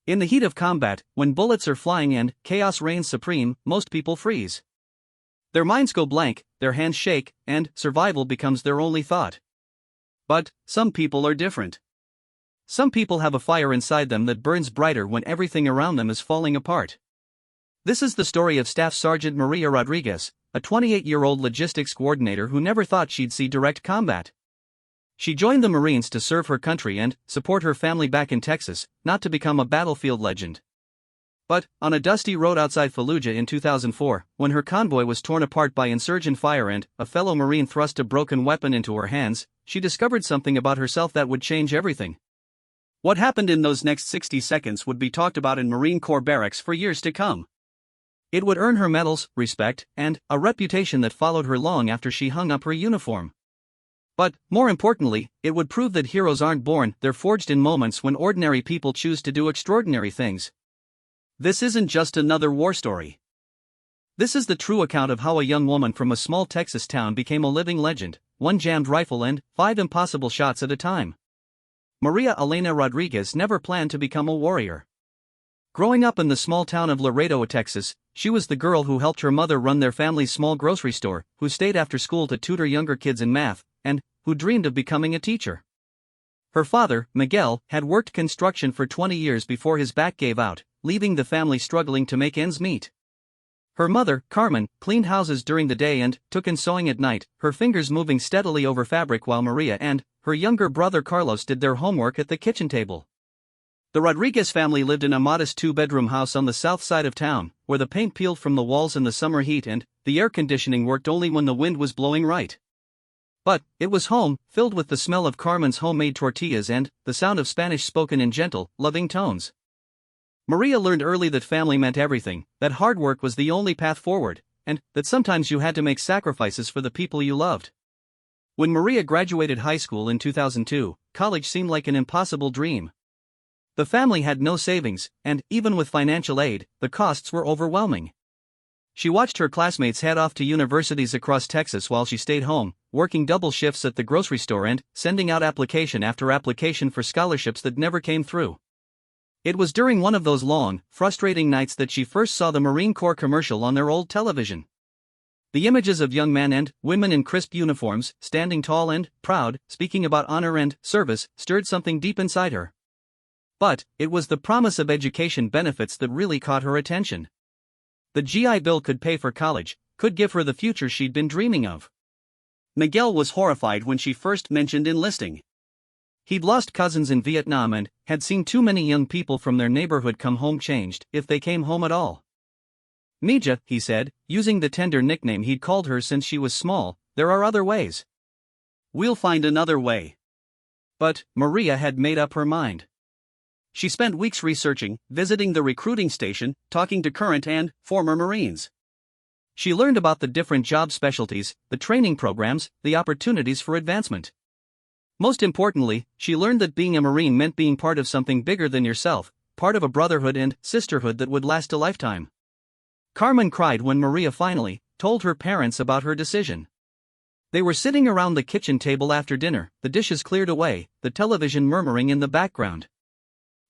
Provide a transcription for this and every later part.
In the heat of combat, when bullets are flying and chaos reigns supreme, most people freeze. Their minds go blank, their hands shake, and survival becomes their only thought. But some people are different. Some people have a fire inside them that burns brighter when everything around them is falling apart. This is the story of Staff Sergeant Maria Rodriguez, a 28-year-old logistics coordinator who never thought she'd see direct combat. She joined the Marines to serve her country and support her family back in Texas, not to become a battlefield legend. But, on a dusty road outside Fallujah in 2004, when her convoy was torn apart by insurgent fire and a fellow Marine thrust a broken weapon into her hands, she discovered something about herself that would change everything. What happened in those next 60 seconds would be talked about in Marine Corps barracks for years to come. It would earn her medals, respect, and a reputation that followed her long after she hung up her uniform. But, more importantly, it would prove that heroes aren't born, they're forged in moments when ordinary people choose to do extraordinary things. This isn't just another war story. This is the true account of how a young woman from a small Texas town became a living legend, one jammed rifle and 5 impossible shots at a time. Maria Elena Rodriguez never planned to become a warrior. Growing up in the small town of Laredo, Texas, she was the girl who helped her mother run their family's small grocery store, who stayed after school to tutor younger kids in math, and who dreamed of becoming a teacher. Her father, Miguel, had worked construction for 20 years before his back gave out, leaving the family struggling to make ends meet. Her mother, Carmen, cleaned houses during the day and took in sewing at night, her fingers moving steadily over fabric while Maria and her younger brother Carlos did their homework at the kitchen table. The Rodriguez family lived in a modest 2-bedroom house on the south side of town, where the paint peeled from the walls in the summer heat and the air conditioning worked only when the wind was blowing right. But it was home, filled with the smell of Carmen's homemade tortillas and the sound of Spanish spoken in gentle, loving tones. Maria learned early that family meant everything, that hard work was the only path forward, and that sometimes you had to make sacrifices for the people you loved. When Maria graduated high school in 2002, college seemed like an impossible dream. The family had no savings, and even with financial aid, the costs were overwhelming. She watched her classmates head off to universities across Texas while she stayed home, working double shifts at the grocery store and sending out application after application for scholarships that never came through. It was during one of those long, frustrating nights that she first saw the Marine Corps commercial on their old television. The images of young men and women in crisp uniforms, standing tall and proud, speaking about honor and service, stirred something deep inside her. But it was the promise of education benefits that really caught her attention. The GI Bill could pay for college, could give her the future she'd been dreaming of. Miguel was horrified when she first mentioned enlisting. He'd lost cousins in Vietnam and had seen too many young people from their neighborhood come home changed, if they came home at all. Mija, he said, using the tender nickname he'd called her since she was small, there are other ways. We'll find another way. But Maria had made up her mind. She spent weeks researching, visiting the recruiting station, talking to current and former Marines. She learned about the different job specialties, the training programs, the opportunities for advancement. Most importantly, she learned that being a Marine meant being part of something bigger than yourself, part of a brotherhood and sisterhood that would last a lifetime. Carmen cried when Maria finally told her parents about her decision. They were sitting around the kitchen table after dinner, the dishes cleared away, the television murmuring in the background.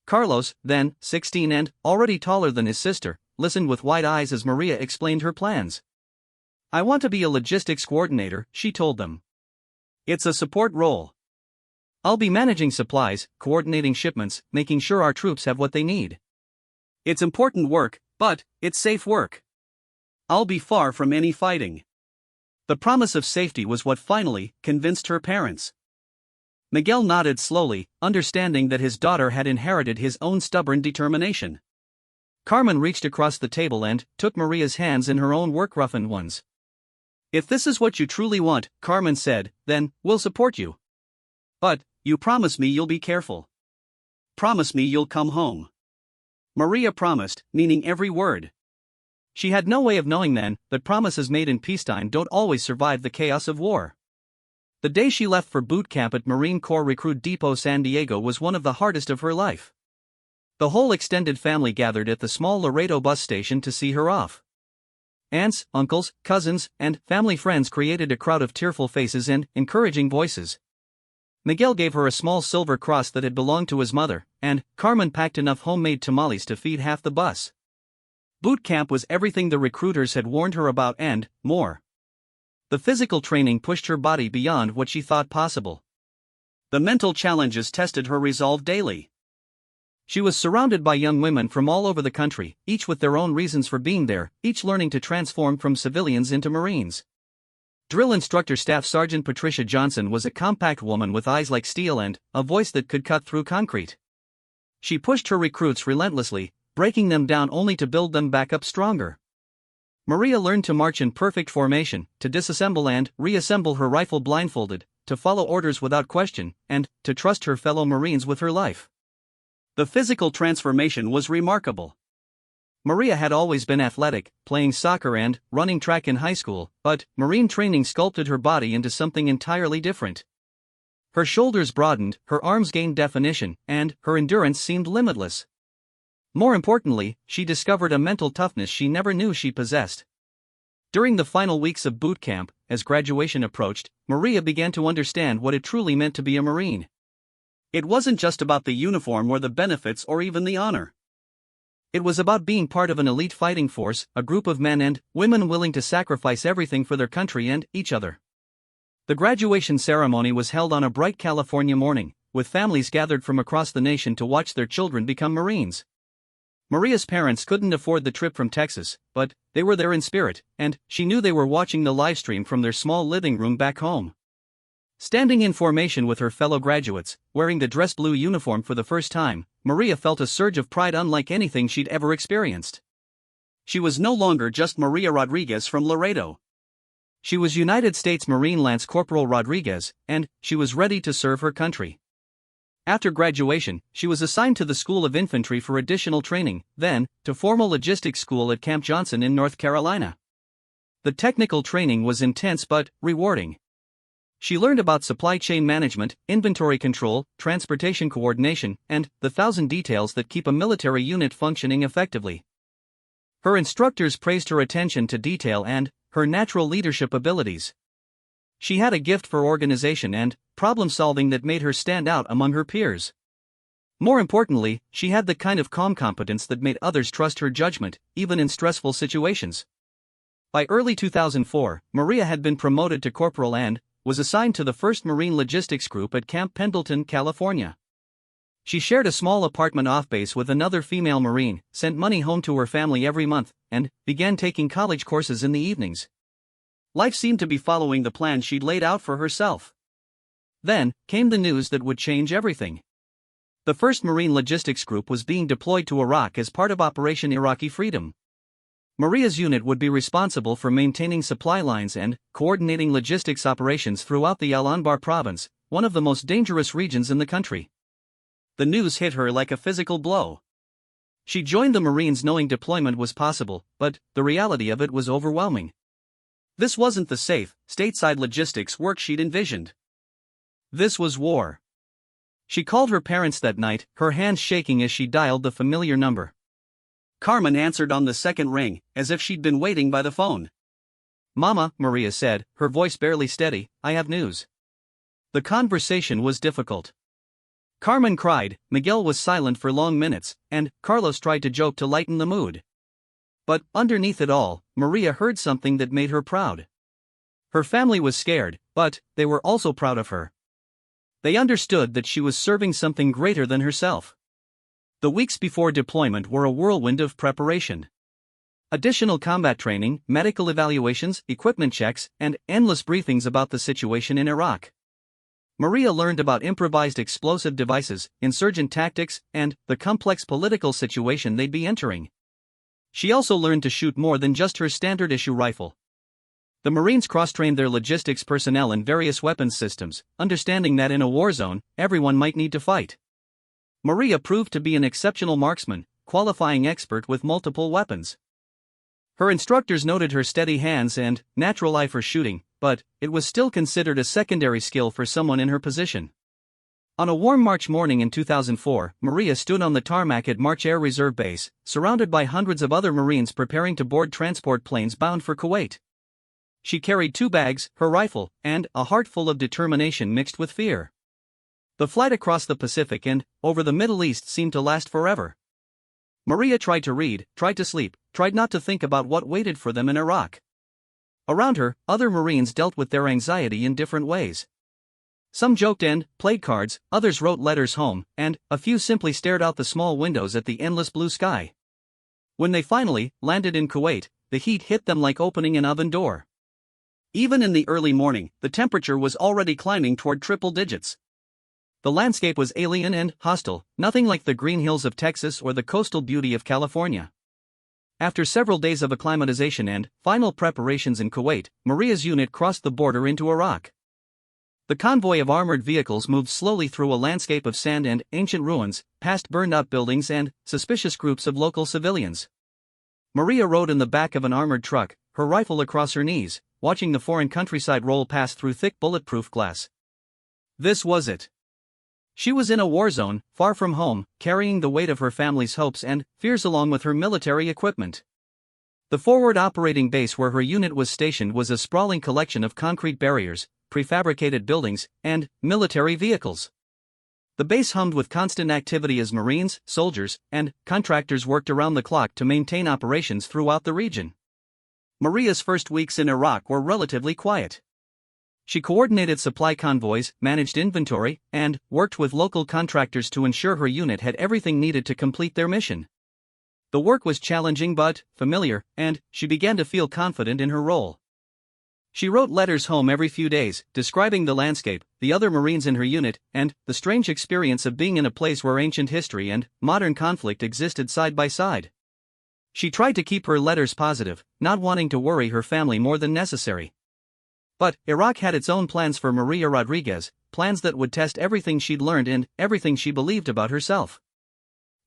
Carlos, then 16 and already taller than his sister, listened with wide eyes as Maria explained her plans. "I want to be a logistics coordinator," she told them. "It's a support role. I'll be managing supplies, coordinating shipments, making sure our troops have what they need. It's important work, but it's safe work. I'll be far from any fighting." The promise of safety was what finally convinced her parents. Miguel nodded slowly, understanding that his daughter had inherited his own stubborn determination. Carmen reached across the table and took Maria's hands in her own work-roughened ones. "If this is what you truly want," Carmen said, "then we'll support you. But you promise me you'll be careful. Promise me you'll come home." Maria promised, meaning every word. She had no way of knowing then that promises made in peacetime don't always survive the chaos of war. The day she left for boot camp at Marine Corps Recruit Depot San Diego was one of the hardest of her life. The whole extended family gathered at the small Laredo bus station to see her off. Aunts, uncles, cousins, and family friends created a crowd of tearful faces and encouraging voices. Miguel gave her a small silver cross that had belonged to his mother, and Carmen packed enough homemade tamales to feed half the bus. Boot camp was everything the recruiters had warned her about and more. The physical training pushed her body beyond what she thought possible. The mental challenges tested her resolve daily. She was surrounded by young women from all over the country, each with their own reasons for being there, each learning to transform from civilians into Marines. Drill instructor Staff Sergeant Patricia Johnson was a compact woman with eyes like steel and a voice that could cut through concrete. She pushed her recruits relentlessly, breaking them down only to build them back up stronger. Maria learned to march in perfect formation, to disassemble and reassemble her rifle blindfolded, to follow orders without question, and to trust her fellow Marines with her life. The physical transformation was remarkable. Maria had always been athletic, playing soccer and running track in high school, but Marine training sculpted her body into something entirely different. Her shoulders broadened, her arms gained definition, and her endurance seemed limitless. More importantly, she discovered a mental toughness she never knew she possessed. During the final weeks of boot camp, as graduation approached, Maria began to understand what it truly meant to be a Marine. It wasn't just about the uniform or the benefits or even the honor. It was about being part of an elite fighting force, a group of men and women willing to sacrifice everything for their country and each other. The graduation ceremony was held on a bright California morning, with families gathered from across the nation to watch their children become Marines. Maria's parents couldn't afford the trip from Texas, but they were there in spirit, and she knew they were watching the livestream from their small living room back home. Standing in formation with her fellow graduates, wearing the dress blue uniform for the first time, Maria felt a surge of pride unlike anything she'd ever experienced. She was no longer just Maria Rodriguez from Laredo. She was United States Marine Lance Corporal Rodriguez, and she was ready to serve her country. After graduation, she was assigned to the School of Infantry for additional training, then to formal logistics school at Camp Johnson in North Carolina. The technical training was intense but rewarding. She learned about supply chain management, inventory control, transportation coordination, and the 1,000 details that keep a military unit functioning effectively. Her instructors praised her attention to detail and her natural leadership abilities. She had a gift for organization and problem-solving that made her stand out among her peers. More importantly, she had the kind of calm competence that made others trust her judgment, even in stressful situations. By early 2004, Maria had been promoted to corporal and was assigned to the 1st Marine Logistics Group at Camp Pendleton, California. She shared a small apartment off base with another female Marine, sent money home to her family every month, and began taking college courses in the evenings. Life seemed to be following the plan she'd laid out for herself. Then came the news that would change everything. The 1st Marine Logistics Group was being deployed to Iraq as part of Operation Iraqi Freedom. Maria's unit would be responsible for maintaining supply lines and coordinating logistics operations throughout the Al Anbar province, one of the most dangerous regions in the country. The news hit her like a physical blow. She joined the Marines knowing deployment was possible, but the reality of it was overwhelming. This wasn't the safe, stateside logistics work she'd envisioned. This was war. She called her parents that night, her hands shaking as she dialed the familiar number. Carmen answered on the second ring, as if she'd been waiting by the phone. "Mama," Maria said, her voice barely steady, "I have news." The conversation was difficult. Carmen cried, Miguel was silent for long minutes, and Carlos tried to joke to lighten the mood. But underneath it all, Maria heard something that made her proud. Her family was scared, but they were also proud of her. They understood that she was serving something greater than herself. The weeks before deployment were a whirlwind of preparation. Additional combat training, medical evaluations, equipment checks, and endless briefings about the situation in Iraq. Maria learned about improvised explosive devices, insurgent tactics, and the complex political situation they'd be entering. She also learned to shoot more than just her standard-issue rifle. The Marines cross-trained their logistics personnel in various weapons systems, understanding that in a war zone, everyone might need to fight. Maria proved to be an exceptional marksman, qualifying expert with multiple weapons. Her instructors noted her steady hands and natural eye for shooting, but it was still considered a secondary skill for someone in her position. On a warm March morning in 2004, Maria stood on the tarmac at March Air Reserve Base, surrounded by hundreds of other Marines preparing to board transport planes bound for Kuwait. She carried 2 bags, her rifle, and a heart full of determination mixed with fear. The flight across the Pacific and over the Middle East seemed to last forever. Maria tried to read, tried to sleep, tried not to think about what waited for them in Iraq. Around her, other Marines dealt with their anxiety in different ways. Some joked and played cards, others wrote letters home, and a few simply stared out the small windows at the endless blue sky. When they finally landed in Kuwait, the heat hit them like opening an oven door. Even in the early morning, the temperature was already climbing toward triple digits. The landscape was alien and hostile, nothing like the green hills of Texas or the coastal beauty of California. After several days of acclimatization and final preparations in Kuwait, Maria's unit crossed the border into Iraq. The convoy of armored vehicles moved slowly through a landscape of sand and ancient ruins, past burned-out buildings and suspicious groups of local civilians. Maria rode in the back of an armored truck, her rifle across her knees, watching the foreign countryside roll past through thick bulletproof glass. This was it. She was in a war zone, far from home, carrying the weight of her family's hopes and fears along with her military equipment. The forward operating base where her unit was stationed was a sprawling collection of concrete barriers, prefabricated buildings, and military vehicles. The base hummed with constant activity as Marines, soldiers, and contractors worked around the clock to maintain operations throughout the region. Maria's first weeks in Iraq were relatively quiet. She coordinated supply convoys, managed inventory, and worked with local contractors to ensure her unit had everything needed to complete their mission. The work was challenging but familiar, and she began to feel confident in her role. She wrote letters home every few days, describing the landscape, the other Marines in her unit, and the strange experience of being in a place where ancient history and modern conflict existed side by side. She tried to keep her letters positive, not wanting to worry her family more than necessary. But Iraq had its own plans for Maria Rodriguez, plans that would test everything she'd learned and everything she believed about herself.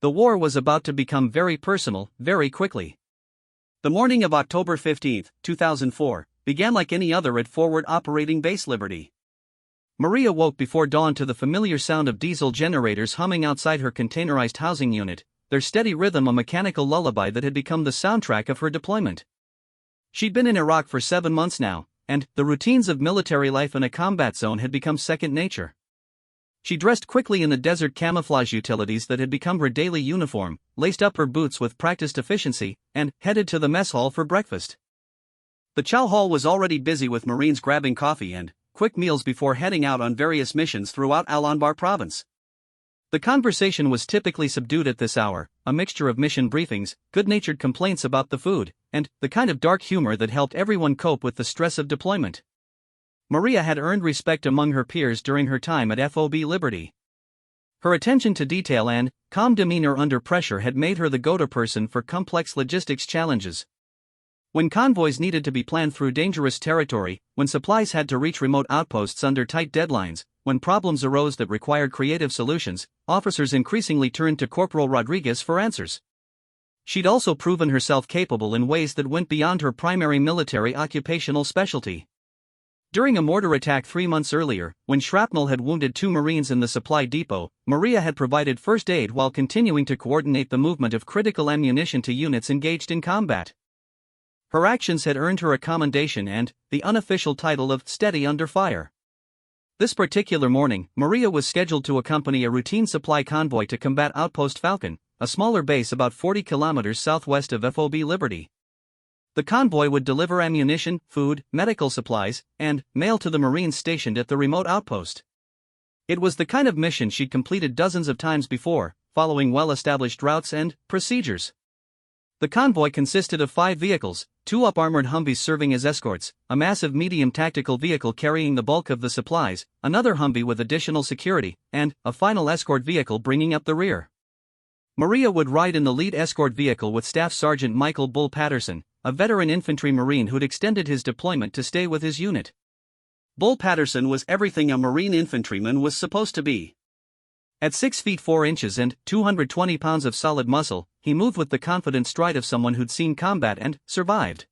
The war was about to become very personal, very quickly. The morning of October 15, 2004, began like any other at Forward Operating Base Liberty. Maria woke before dawn to the familiar sound of diesel generators humming outside her containerized housing unit, their steady rhythm a mechanical lullaby that had become the soundtrack of her deployment. She'd been in Iraq for 7 months now, and the routines of military life in a combat zone had become second nature. She dressed quickly in the desert camouflage utilities that had become her daily uniform, laced up her boots with practiced efficiency, and headed to the mess hall for breakfast. The chow hall was already busy with Marines grabbing coffee and quick meals before heading out on various missions throughout Al-Anbar province. The conversation was typically subdued at this hour, a mixture of mission briefings, good-natured complaints about the food, and the kind of dark humor that helped everyone cope with the stress of deployment. Maria had earned respect among her peers during her time at FOB Liberty. Her attention to detail and calm demeanor under pressure had made her the go-to person for complex logistics challenges. When convoys needed to be planned through dangerous territory, when supplies had to reach remote outposts under tight deadlines, when problems arose that required creative solutions, officers increasingly turned to Corporal Rodriguez for answers. She'd also proven herself capable in ways that went beyond her primary military occupational specialty. During a mortar attack 3 months earlier, when shrapnel had wounded 2 Marines in the supply depot, Maria had provided first aid while continuing to coordinate the movement of critical ammunition to units engaged in combat. Her actions had earned her a commendation and the unofficial title of Steady Under Fire. This particular morning, Maria was scheduled to accompany a routine supply convoy to combat Outpost Falcon, a smaller base about 40 kilometers southwest of FOB Liberty. The convoy would deliver ammunition, food, medical supplies, and mail to the Marines stationed at the remote outpost. It was the kind of mission she'd completed dozens of times before, following well-established routes and procedures. The convoy consisted of 5 vehicles, 2 up-armored Humvees serving as escorts, a massive medium tactical vehicle carrying the bulk of the supplies, another Humvee with additional security, and a final escort vehicle bringing up the rear. Maria would ride in the lead escort vehicle with Staff Sergeant Michael Bull Patterson, a veteran infantry Marine who'd extended his deployment to stay with his unit. Bull Patterson was everything a Marine infantryman was supposed to be. At 6 feet 4 inches and 220 pounds of solid muscle, he moved with the confident stride of someone who'd seen combat and survived.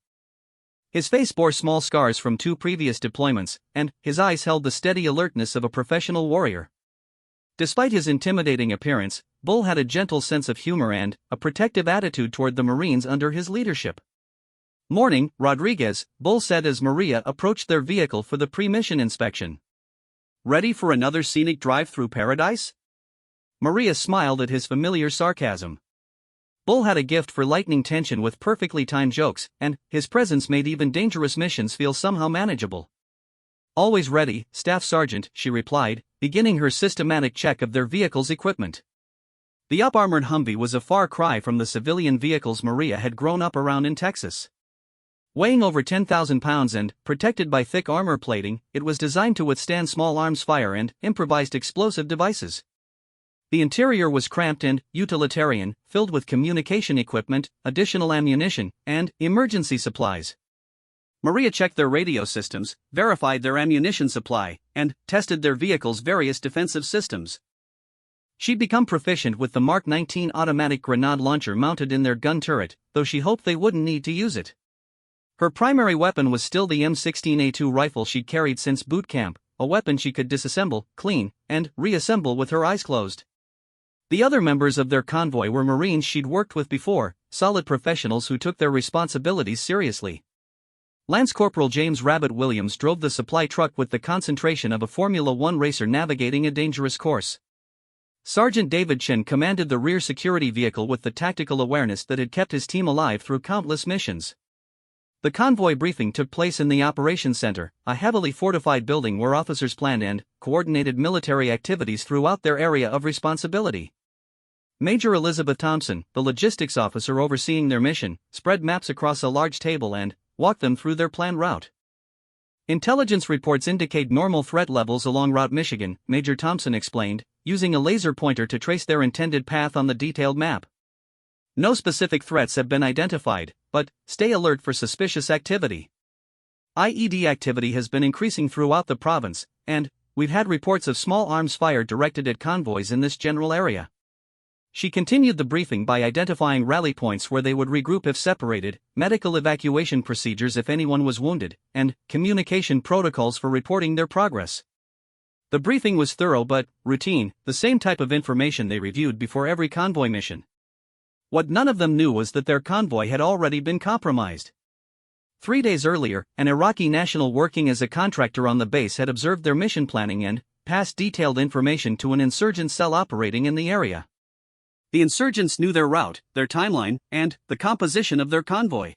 His face bore small scars from 2 previous deployments, and his eyes held the steady alertness of a professional warrior. Despite his intimidating appearance, Bull had a gentle sense of humor and a protective attitude toward the Marines under his leadership. "Morning, Rodriguez," Bull said as Maria approached their vehicle for the pre-mission inspection. Ready for another scenic drive through paradise? Maria smiled at his familiar sarcasm. Bull had a gift for lightening tension with perfectly timed jokes, and his presence made even dangerous missions feel somehow manageable. Always ready, Staff Sergeant, she replied, beginning her systematic check of their vehicle's equipment. The up-armored Humvee was a far cry from the civilian vehicles Maria had grown up around in Texas. Weighing over 10,000 pounds and protected by thick armor plating, it was designed to withstand small arms fire and improvised explosive devices. The interior was cramped and utilitarian, filled with communication equipment, additional ammunition, and emergency supplies. Maria checked their radio systems, verified their ammunition supply, and tested their vehicle's various defensive systems. She'd become proficient with the Mark 19 automatic grenade launcher mounted in their gun turret, though she hoped they wouldn't need to use it. Her primary weapon was still the M16A2 rifle she'd carried since boot camp, a weapon she could disassemble, clean, and reassemble with her eyes closed. The other members of their convoy were Marines she'd worked with before, solid professionals who took their responsibilities seriously. Lance Corporal James Rabbit Williams drove the supply truck with the concentration of a Formula One racer navigating a dangerous course. Sergeant David Chen commanded the rear security vehicle with the tactical awareness that had kept his team alive through countless missions. The convoy briefing took place in the Operations Center, a heavily fortified building where officers planned and coordinated military activities throughout their area of responsibility. Major Elizabeth Thompson, the logistics officer overseeing their mission, spread maps across a large table and walked them through their planned route. Intelligence reports indicate normal threat levels along Route Michigan, Major Thompson explained, using a laser pointer to trace their intended path on the detailed map. No specific threats have been identified, but stay alert for suspicious activity. IED activity has been increasing throughout the province, and we've had reports of small arms fire directed at convoys in this general area. She continued the briefing by identifying rally points where they would regroup if separated, medical evacuation procedures if anyone was wounded, and communication protocols for reporting their progress. The briefing was thorough but routine, the same type of information they reviewed before every convoy mission. What none of them knew was that their convoy had already been compromised. 3 days earlier, an Iraqi national working as a contractor on the base had observed their mission planning and passed detailed information to an insurgent cell operating in the area. The insurgents knew their route, their timeline, and the composition of their convoy.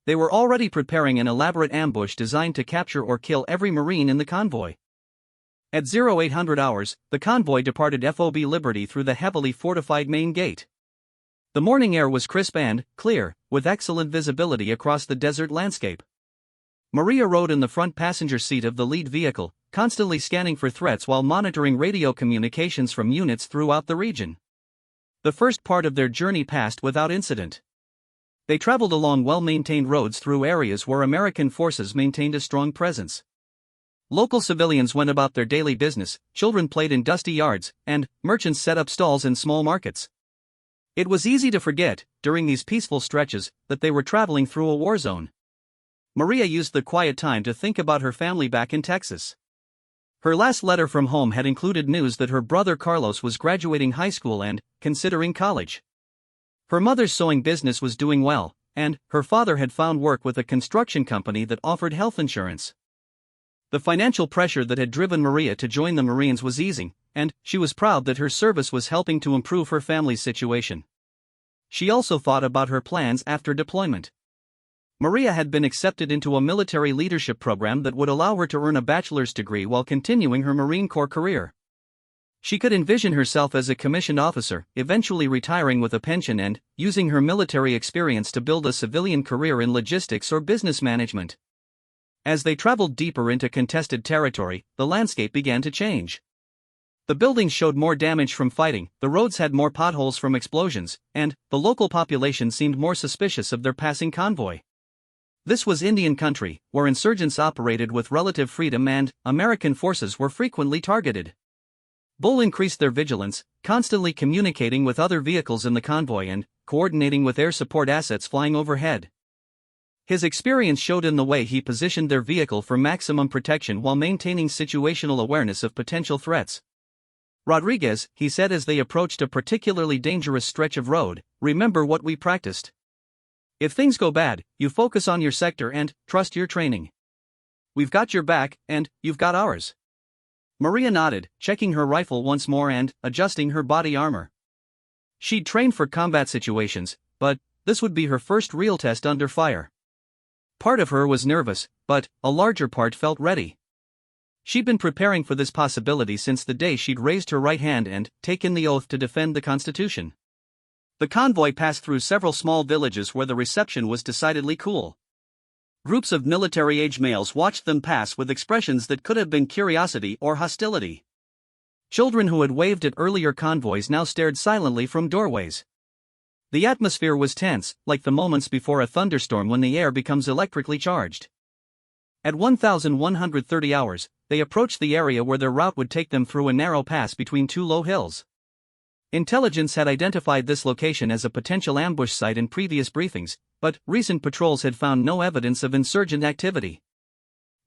They were already preparing an elaborate ambush designed to capture or kill every Marine in the convoy. At 0800 hours, the convoy departed FOB Liberty through the heavily fortified main gate. The morning air was crisp and clear, with excellent visibility across the desert landscape. Maria rode in the front passenger seat of the lead vehicle, constantly scanning for threats while monitoring radio communications from units throughout the region. The first part of their journey passed without incident. They traveled along well-maintained roads through areas where American forces maintained a strong presence. Local civilians went about their daily business, children played in dusty yards, and merchants set up stalls in small markets. It was easy to forget, during these peaceful stretches, that they were traveling through a war zone. Maria used the quiet time to think about her family back in Texas. Her last letter from home had included news that her brother Carlos was graduating high school and considering college. Her mother's sewing business was doing well, and her father had found work with a construction company that offered health insurance. The financial pressure that had driven Maria to join the Marines was easing, and she was proud that her service was helping to improve her family's situation. She also thought about her plans after deployment. Maria had been accepted into a military leadership program that would allow her to earn a bachelor's degree while continuing her Marine Corps career. She could envision herself as a commissioned officer, eventually retiring with a pension and using her military experience to build a civilian career in logistics or business management. As they traveled deeper into contested territory, the landscape began to change. The buildings showed more damage from fighting, the roads had more potholes from explosions, and the local population seemed more suspicious of their passing convoy. This was Indian country, where insurgents operated with relative freedom and American forces were frequently targeted. Bull increased their vigilance, constantly communicating with other vehicles in the convoy and coordinating with air support assets flying overhead. His experience showed in the way he positioned their vehicle for maximum protection while maintaining situational awareness of potential threats. "Rodriguez," he said as they approached a particularly dangerous stretch of road, "remember what we practiced. If things go bad, you focus on your sector and trust your training. We've got your back, and you've got ours." Maria nodded, checking her rifle once more and adjusting her body armor. She'd trained for combat situations, but this would be her first real test under fire. Part of her was nervous, but a larger part felt ready. She'd been preparing for this possibility since the day she'd raised her right hand and taken the oath to defend the Constitution. The convoy passed through several small villages where the reception was decidedly cool. Groups of military-age males watched them pass with expressions that could have been curiosity or hostility. Children who had waved at earlier convoys now stared silently from doorways. The atmosphere was tense, like the moments before a thunderstorm when the air becomes electrically charged. At 1130 hours, they approached the area where their route would take them through a narrow pass between two low hills. Intelligence had identified this location as a potential ambush site in previous briefings, but recent patrols had found no evidence of insurgent activity.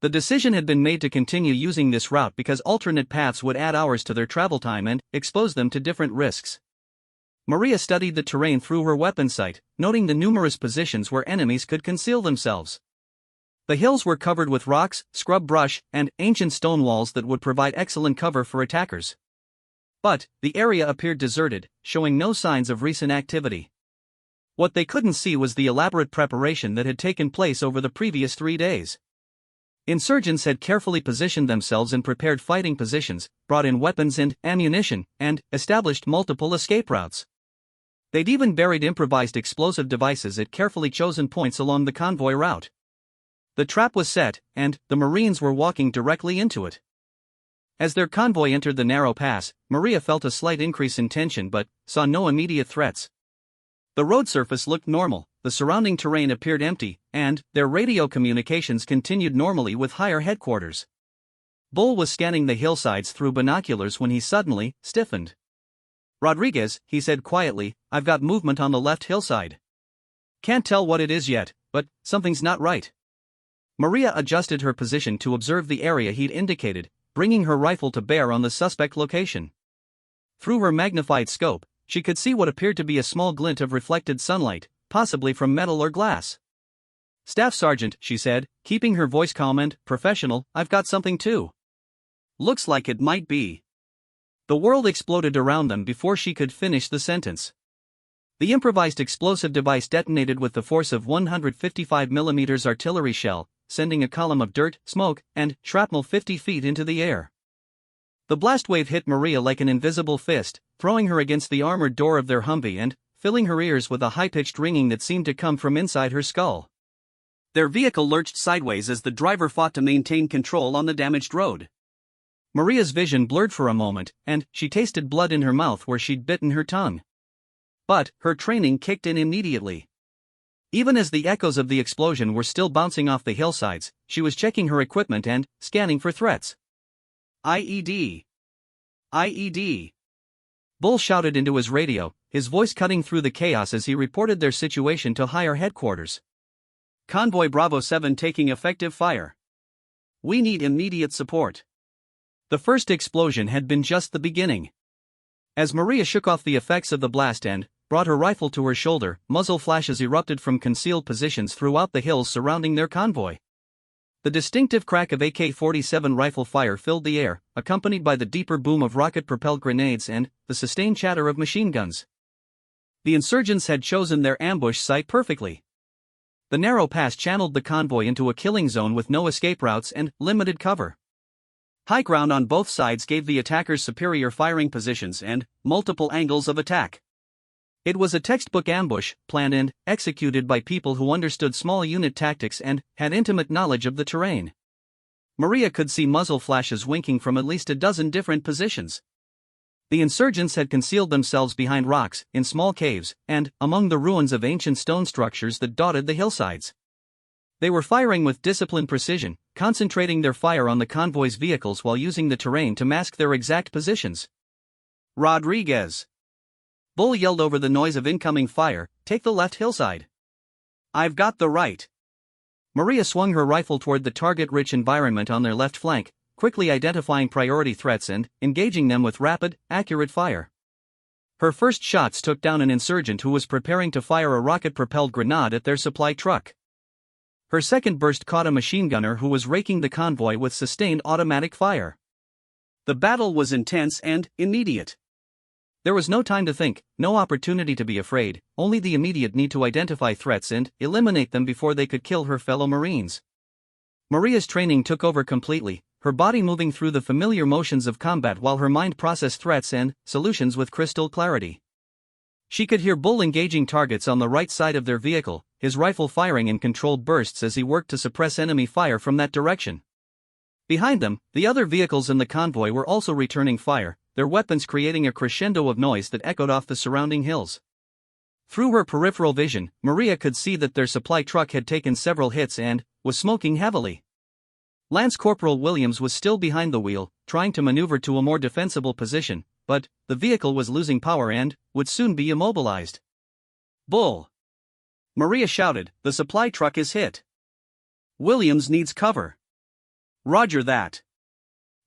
The decision had been made to continue using this route because alternate paths would add hours to their travel time and expose them to different risks. Maria studied the terrain through her weapon sight, noting the numerous positions where enemies could conceal themselves. The hills were covered with rocks, scrub brush, and ancient stone walls that would provide excellent cover for attackers. But the area appeared deserted, showing no signs of recent activity. What they couldn't see was the elaborate preparation that had taken place over the previous 3 days. Insurgents had carefully positioned themselves in prepared fighting positions, brought in weapons and ammunition, and established multiple escape routes. They'd even buried improvised explosive devices at carefully chosen points along the convoy route. The trap was set, and the Marines were walking directly into it. As their convoy entered the narrow pass, Maria felt a slight increase in tension but saw no immediate threats. The road surface looked normal, the surrounding terrain appeared empty, and their radio communications continued normally with higher headquarters. Bull was scanning the hillsides through binoculars when he suddenly stiffened. "Rodriguez," he said quietly, "I've got movement on the left hillside. Can't tell what it is yet, but something's not right." Maria adjusted her position to observe the area he'd indicated, bringing her rifle to bear on the suspect location. Through her magnified scope, she could see what appeared to be a small glint of reflected sunlight, possibly from metal or glass. "Staff Sergeant," she said, keeping her voice calm and professional, "I've got something too." "Looks like it might be." The world exploded around them before she could finish the sentence. The improvised explosive device detonated with the force of 155 mm artillery shell, sending a column of dirt, smoke, and shrapnel 50 feet into the air. The blast wave hit Maria like an invisible fist, throwing her against the armored door of their Humvee and filling her ears with a high-pitched ringing that seemed to come from inside her skull. Their vehicle lurched sideways as the driver fought to maintain control on the damaged road. Maria's vision blurred for a moment, and she tasted blood in her mouth where she'd bitten her tongue. But her training kicked in immediately. Even as the echoes of the explosion were still bouncing off the hillsides, she was checking her equipment and scanning for threats. "IED! IED!" Bull shouted into his radio, his voice cutting through the chaos as he reported their situation to higher headquarters. "Convoy Bravo 7 taking effective fire. We need immediate support." The first explosion had been just the beginning. As Maria shook off the effects of the blast and brought her rifle to her shoulder, muzzle flashes erupted from concealed positions throughout the hills surrounding their convoy. The distinctive crack of AK-47 rifle fire filled the air, accompanied by the deeper boom of rocket-propelled grenades and the sustained chatter of machine guns. The insurgents had chosen their ambush site perfectly. The narrow pass channeled the convoy into a killing zone with no escape routes and limited cover. High ground on both sides gave the attackers superior firing positions and multiple angles of attack. It was a textbook ambush, planned and executed by people who understood small unit tactics and had intimate knowledge of the terrain. Maria could see muzzle flashes winking from at least a dozen different positions. The insurgents had concealed themselves behind rocks, in small caves, and among the ruins of ancient stone structures that dotted the hillsides. They were firing with disciplined precision, concentrating their fire on the convoy's vehicles while using the terrain to mask their exact positions. "Rodriguez!" Bull yelled over the noise of incoming fire, "Take the left hillside." "I've got the right." Maria swung her rifle toward the target-rich environment on their left flank, quickly identifying priority threats and engaging them with rapid, accurate fire. Her first shots took down an insurgent who was preparing to fire a rocket-propelled grenade at their supply truck. Her second burst caught a machine gunner who was raking the convoy with sustained automatic fire. The battle was intense and immediate. There was no time to think, no opportunity to be afraid, only the immediate need to identify threats and eliminate them before they could kill her fellow Marines. Maria's training took over completely, her body moving through the familiar motions of combat while her mind processed threats and solutions with crystal clarity. She could hear Bull engaging targets on the right side of their vehicle, his rifle firing in controlled bursts as he worked to suppress enemy fire from that direction. Behind them, the other vehicles in the convoy were also returning fire, their weapons creating a crescendo of noise that echoed off the surrounding hills. Through her peripheral vision, Maria could see that their supply truck had taken several hits and was smoking heavily. Lance Corporal Williams was still behind the wheel, trying to maneuver to a more defensible position, but the vehicle was losing power and would soon be immobilized. "Bull!" Maria shouted, "The supply truck is hit. Williams needs cover." "Roger that."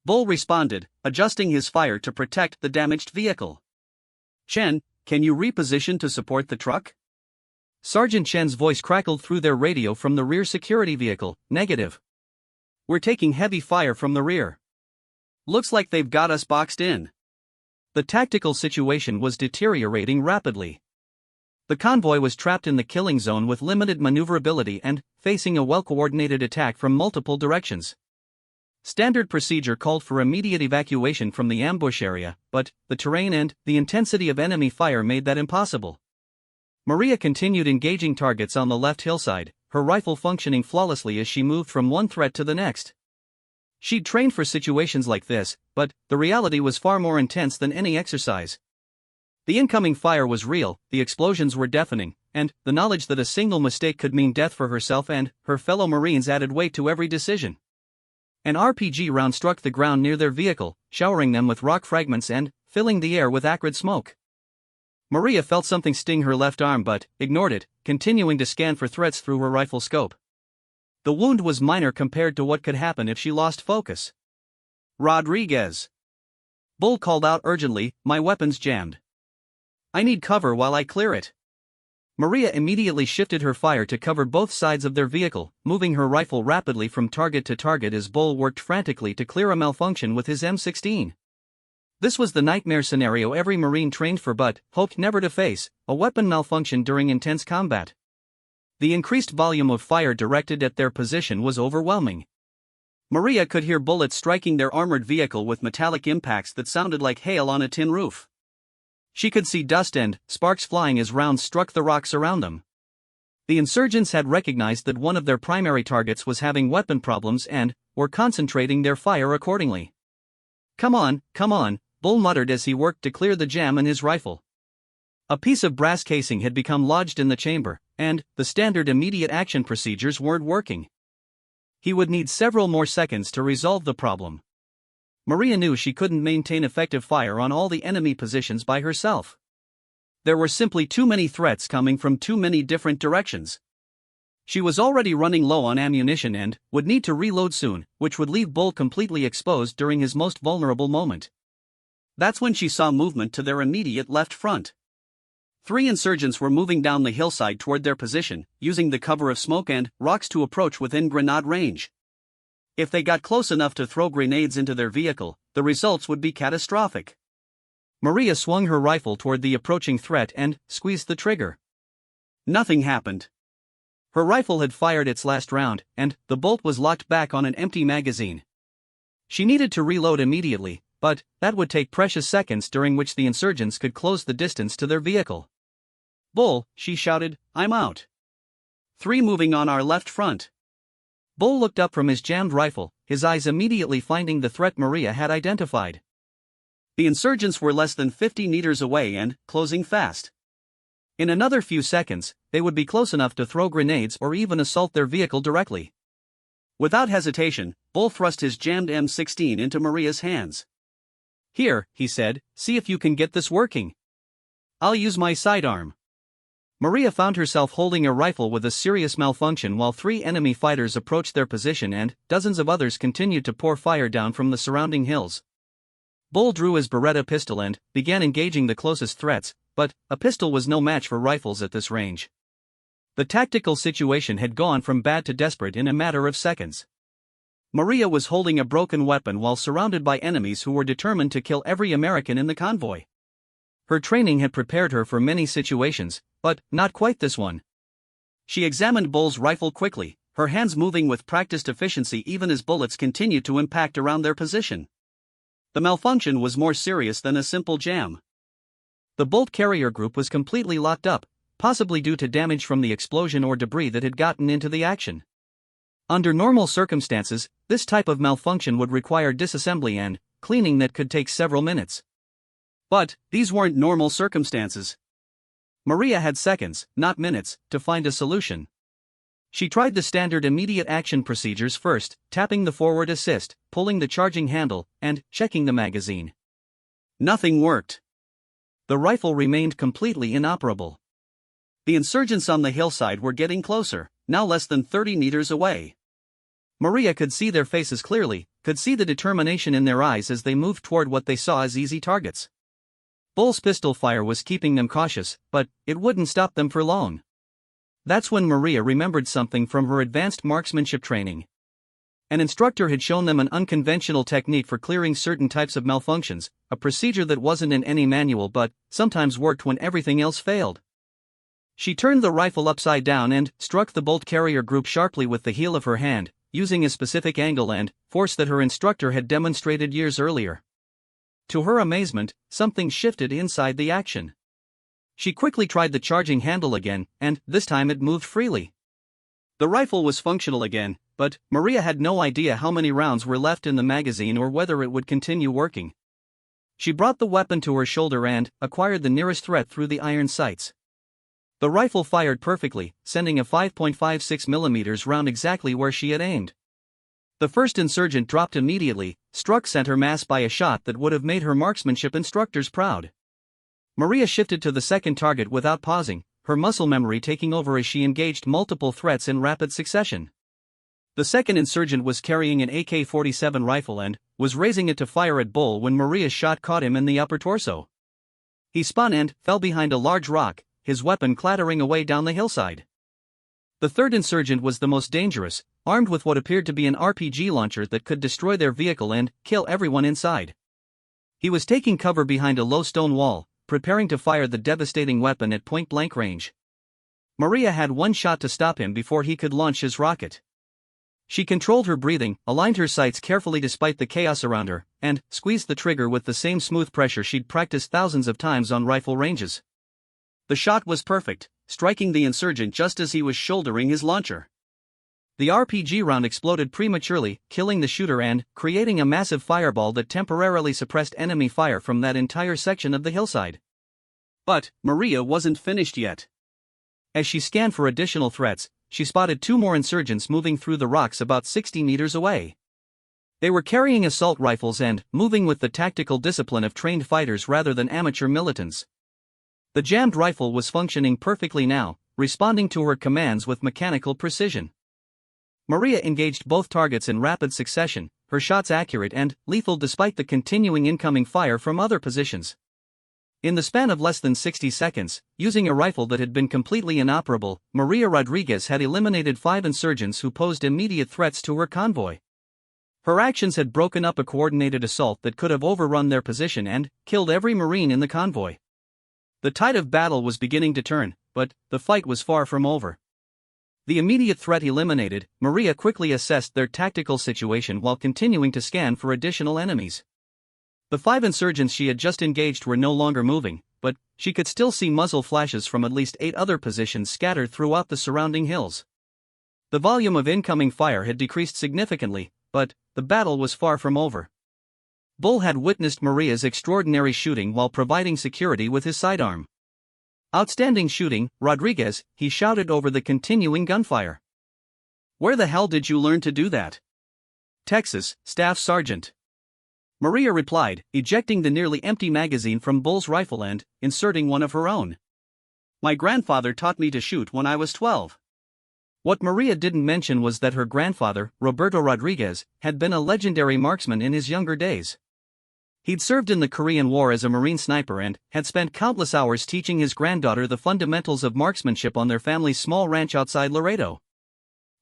Bull responded, adjusting his fire to protect the damaged vehicle. "Chen, can you reposition to support the truck?" Sergeant Chen's voice crackled through their radio from the rear security vehicle. "Negative. We're taking heavy fire from the rear. Looks like they've got us boxed in." The tactical situation was deteriorating rapidly. The convoy was trapped in the killing zone with limited maneuverability and facing a well-coordinated attack from multiple directions. Standard procedure called for immediate evacuation from the ambush area, but the terrain and the intensity of enemy fire made that impossible. Maria continued engaging targets on the left hillside, her rifle functioning flawlessly as she moved from one threat to the next. She'd trained for situations like this, but the reality was far more intense than any exercise. The incoming fire was real, the explosions were deafening, and the knowledge that a single mistake could mean death for herself and her fellow Marines added weight to every decision. An RPG round struck the ground near their vehicle, showering them with rock fragments and filling the air with acrid smoke. Maria felt something sting her left arm but ignored it, continuing to scan for threats through her rifle scope. The wound was minor compared to what could happen if she lost focus. "Rodriguez!" Bull called out urgently, "My weapon's jammed. I need cover while I clear it." Maria immediately shifted her fire to cover both sides of their vehicle, moving her rifle rapidly from target to target as Bull worked frantically to clear a malfunction with his M16. This was the nightmare scenario every Marine trained for but hoped never to face, a weapon malfunction during intense combat. The increased volume of fire directed at their position was overwhelming. Maria could hear bullets striking their armored vehicle with metallic impacts that sounded like hail on a tin roof. She could see dust and sparks flying as rounds struck the rocks around them. The insurgents had recognized that one of their primary targets was having weapon problems and were concentrating their fire accordingly. Come on," Bull muttered as he worked to clear the jam in his rifle. A piece of brass casing had become lodged in the chamber, and the standard immediate action procedures weren't working. He would need several more seconds to resolve the problem. Maria knew she couldn't maintain effective fire on all the enemy positions by herself. There were simply too many threats coming from too many different directions. She was already running low on ammunition and would need to reload soon, which would leave Bull completely exposed during his most vulnerable moment. That's when she saw movement to their immediate left front. 3 insurgents were moving down the hillside toward their position, using the cover of smoke and rocks to approach within grenade range. If they got close enough to throw grenades into their vehicle, the results would be catastrophic. Maria swung her rifle toward the approaching threat and squeezed the trigger. Nothing happened. Her rifle had fired its last round, and the bolt was locked back on an empty magazine. She needed to reload immediately, but that would take precious seconds during which the insurgents could close the distance to their vehicle. "Bull," she shouted, "I'm out. 3 moving on our left front." Bull looked up from his jammed rifle, his eyes immediately finding the threat Maria had identified. The insurgents were less than 50 meters away and closing fast. In another few seconds, they would be close enough to throw grenades or even assault their vehicle directly. Without hesitation, Bull thrust his jammed M16 into Maria's hands. "Here," he said, "see if you can get this working. I'll use my sidearm." Maria found herself holding a rifle with a serious malfunction while 3 enemy fighters approached their position and dozens of others continued to pour fire down from the surrounding hills. Bull drew his Beretta pistol and began engaging the closest threats, but a pistol was no match for rifles at this range. The tactical situation had gone from bad to desperate in a matter of seconds. Maria was holding a broken weapon while surrounded by enemies who were determined to kill every American in the convoy. Her training had prepared her for many situations, but not quite this one. She examined Bull's rifle quickly, her hands moving with practiced efficiency even as bullets continued to impact around their position. The malfunction was more serious than a simple jam. The bolt carrier group was completely locked up, possibly due to damage from the explosion or debris that had gotten into the action. Under normal circumstances, this type of malfunction would require disassembly and cleaning that could take several minutes. But these weren't normal circumstances. Maria had seconds, not minutes, to find a solution. She tried the standard immediate action procedures first, tapping the forward assist, pulling the charging handle, and checking the magazine. Nothing worked. The rifle remained completely inoperable. The insurgents on the hillside were getting closer, now less than 30 meters away. Maria could see their faces clearly, could see the determination in their eyes as they moved toward what they saw as easy targets. Bull's pistol fire was keeping them cautious, but it wouldn't stop them for long. That's when Maria remembered something from her advanced marksmanship training. An instructor had shown them an unconventional technique for clearing certain types of malfunctions, a procedure that wasn't in any manual but sometimes worked when everything else failed. She turned the rifle upside down and struck the bolt carrier group sharply with the heel of her hand, using a specific angle and force that her instructor had demonstrated years earlier. To her amazement, something shifted inside the action. She quickly tried the charging handle again, and this time it moved freely. The rifle was functional again, but Maria had no idea how many rounds were left in the magazine or whether it would continue working. She brought the weapon to her shoulder and acquired the nearest threat through the iron sights. The rifle fired perfectly, sending a 5.56 mm round exactly where she had aimed. The first insurgent dropped immediately, struck center mass by a shot that would have made her marksmanship instructors proud. Maria shifted to the second target without pausing, her muscle memory taking over as she engaged multiple threats in rapid succession. The second insurgent was carrying an AK-47 rifle and was raising it to fire at Bull when Maria's shot caught him in the upper torso. He spun and fell behind a large rock, his weapon clattering away down the hillside. The third insurgent was the most dangerous, armed with what appeared to be an RPG launcher that could destroy their vehicle and kill everyone inside. He was taking cover behind a low stone wall, preparing to fire the devastating weapon at point-blank range. Maria had one shot to stop him before he could launch his rocket. She controlled her breathing, aligned her sights carefully despite the chaos around her, and squeezed the trigger with the same smooth pressure she'd practiced thousands of times on rifle ranges. The shot was perfect, striking the insurgent just as he was shouldering his launcher. The RPG round exploded prematurely, killing the shooter and creating a massive fireball that temporarily suppressed enemy fire from that entire section of the hillside. But Maria wasn't finished yet. As she scanned for additional threats, she spotted two more insurgents moving through the rocks about 60 meters away. They were carrying assault rifles and moving with the tactical discipline of trained fighters rather than amateur militants. The jammed rifle was functioning perfectly now, responding to her commands with mechanical precision. Maria engaged both targets in rapid succession, her shots accurate and lethal despite the continuing incoming fire from other positions. In the span of less than 60 seconds, using a rifle that had been completely inoperable, Maria Rodriguez had eliminated 5 insurgents who posed immediate threats to her convoy. Her actions had broken up a coordinated assault that could have overrun their position and killed every Marine in the convoy. The tide of battle was beginning to turn, but the fight was far from over. The immediate threat eliminated, Maria quickly assessed their tactical situation while continuing to scan for additional enemies. The 5 insurgents she had just engaged were no longer moving, but she could still see muzzle flashes from at least 8 other positions scattered throughout the surrounding hills. The volume of incoming fire had decreased significantly, but the battle was far from over. Bull had witnessed Maria's extraordinary shooting while providing security with his sidearm. "Outstanding shooting, Rodriguez," he shouted over the continuing gunfire. "Where the hell did you learn to do that?" "Texas, Staff Sergeant." Maria replied, ejecting the nearly empty magazine from Bull's rifle and inserting one of her own. "My grandfather taught me to shoot when I was 12. What Maria didn't mention was that her grandfather, Roberto Rodriguez, had been a legendary marksman in his younger days. He'd served in the Korean War as a Marine sniper and had spent countless hours teaching his granddaughter the fundamentals of marksmanship on their family's small ranch outside Laredo.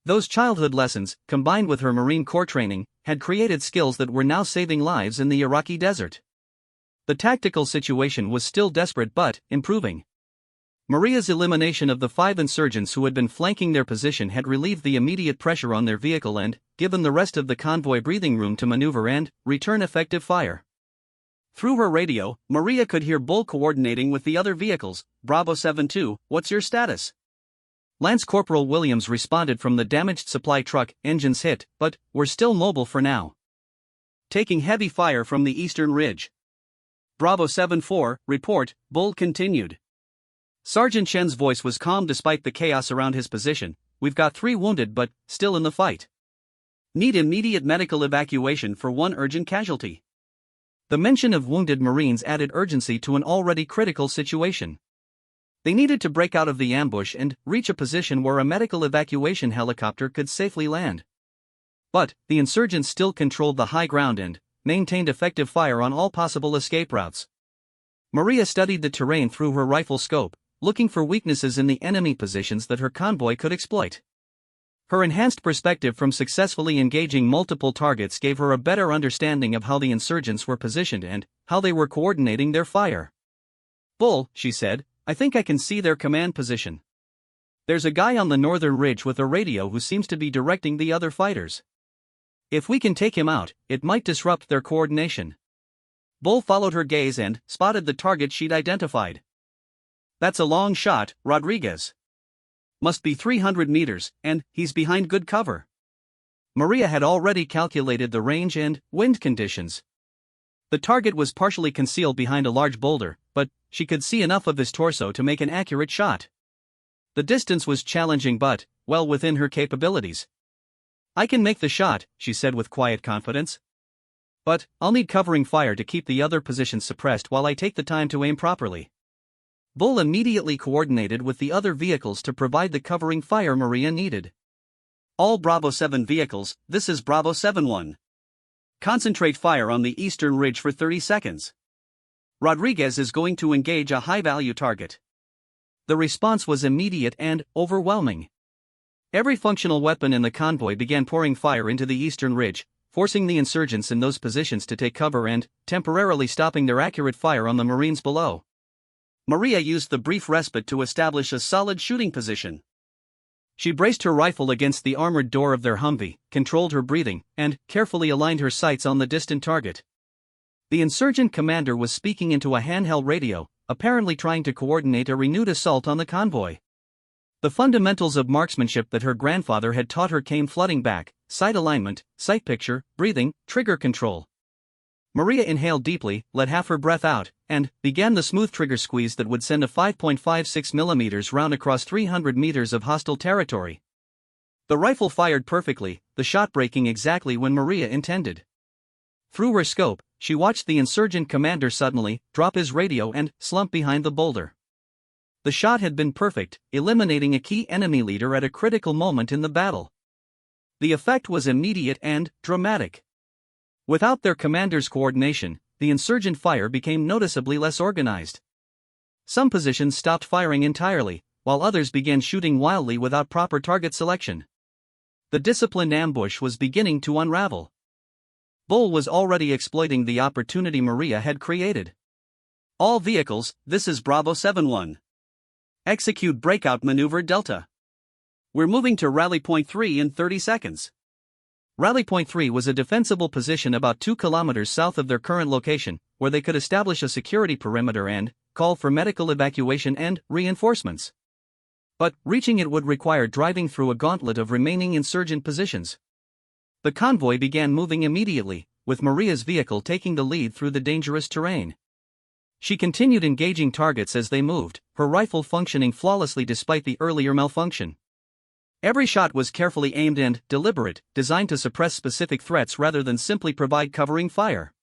Those childhood lessons, combined with her Marine Corps training, had created skills that were now saving lives in the Iraqi desert. The tactical situation was still desperate but improving. Maria's elimination of the 5 insurgents who had been flanking their position had relieved the immediate pressure on their vehicle and given the rest of the convoy breathing room to maneuver and return effective fire. Through her radio, Maria could hear Bull coordinating with the other vehicles. Bravo 7-2, what's your status? Lance Corporal Williams responded from the damaged supply truck. Engines hit, but we're still mobile for now. Taking heavy fire from the eastern ridge. Bravo 7-4, report, Bull continued. Sergeant Shen's voice was calm despite the chaos around his position. We've got 3 wounded but still in the fight. Need immediate medical evacuation for 1 urgent casualty. The mention of wounded Marines added urgency to an already critical situation. They needed to break out of the ambush and reach a position where a medical evacuation helicopter could safely land. But the insurgents still controlled the high ground and maintained effective fire on all possible escape routes. Maria studied the terrain through her rifle scope, looking for weaknesses in the enemy positions that her convoy could exploit. Her enhanced perspective from successfully engaging multiple targets gave her a better understanding of how the insurgents were positioned and how they were coordinating their fire. Bull, she said, I think I can see their command position. There's a guy on the northern ridge with a radio who seems to be directing the other fighters. If we can take him out, it might disrupt their coordination. Bull followed her gaze and spotted the target she'd identified. That's a long shot, Rodriguez. Must be 300 meters, and he's behind good cover. Maria had already calculated the range and wind conditions. The target was partially concealed behind a large boulder, but she could see enough of his torso to make an accurate shot. The distance was challenging but well within her capabilities. I can make the shot, she said with quiet confidence. But I'll need covering fire to keep the other positions suppressed while I take the time to aim properly. Bull immediately coordinated with the other vehicles to provide the covering fire Maria needed. All Bravo 7 vehicles, this is Bravo 7-1. Concentrate fire on the eastern ridge for 30 seconds. Rodriguez is going to engage a high-value target. The response was immediate and overwhelming. Every functional weapon in the convoy began pouring fire into the eastern ridge, forcing the insurgents in those positions to take cover and temporarily stopping their accurate fire on the Marines below. Maria used the brief respite to establish a solid shooting position. She braced her rifle against the armored door of their Humvee, controlled her breathing, and carefully aligned her sights on the distant target. The insurgent commander was speaking into a handheld radio, apparently trying to coordinate a renewed assault on the convoy. The fundamentals of marksmanship that her grandfather had taught her came flooding back: sight alignment, sight picture, breathing, trigger control. Maria inhaled deeply, let half her breath out, and began the smooth trigger squeeze that would send a 5.56 mm round across 300 meters of hostile territory. The rifle fired perfectly, the shot breaking exactly when Maria intended. Through her scope, she watched the insurgent commander suddenly drop his radio and slump behind the boulder. The shot had been perfect, eliminating a key enemy leader at a critical moment in the battle. The effect was immediate and dramatic. Without their commander's coordination, the insurgent fire became noticeably less organized. Some positions stopped firing entirely, while others began shooting wildly without proper target selection. The disciplined ambush was beginning to unravel. Bull was already exploiting the opportunity Maria had created. All vehicles, this is Bravo 7-1. Execute breakout maneuver Delta. We're moving to Rally Point 3 in 30 seconds. Rally Point 3 was a defensible position about 2 kilometers south of their current location, where they could establish a security perimeter and call for medical evacuation and reinforcements. But reaching it would require driving through a gauntlet of remaining insurgent positions. The convoy began moving immediately, with Maria's vehicle taking the lead through the dangerous terrain. She continued engaging targets as they moved, her rifle functioning flawlessly despite the earlier malfunction. Every shot was carefully aimed and deliberate, designed to suppress specific threats rather than simply provide covering fire.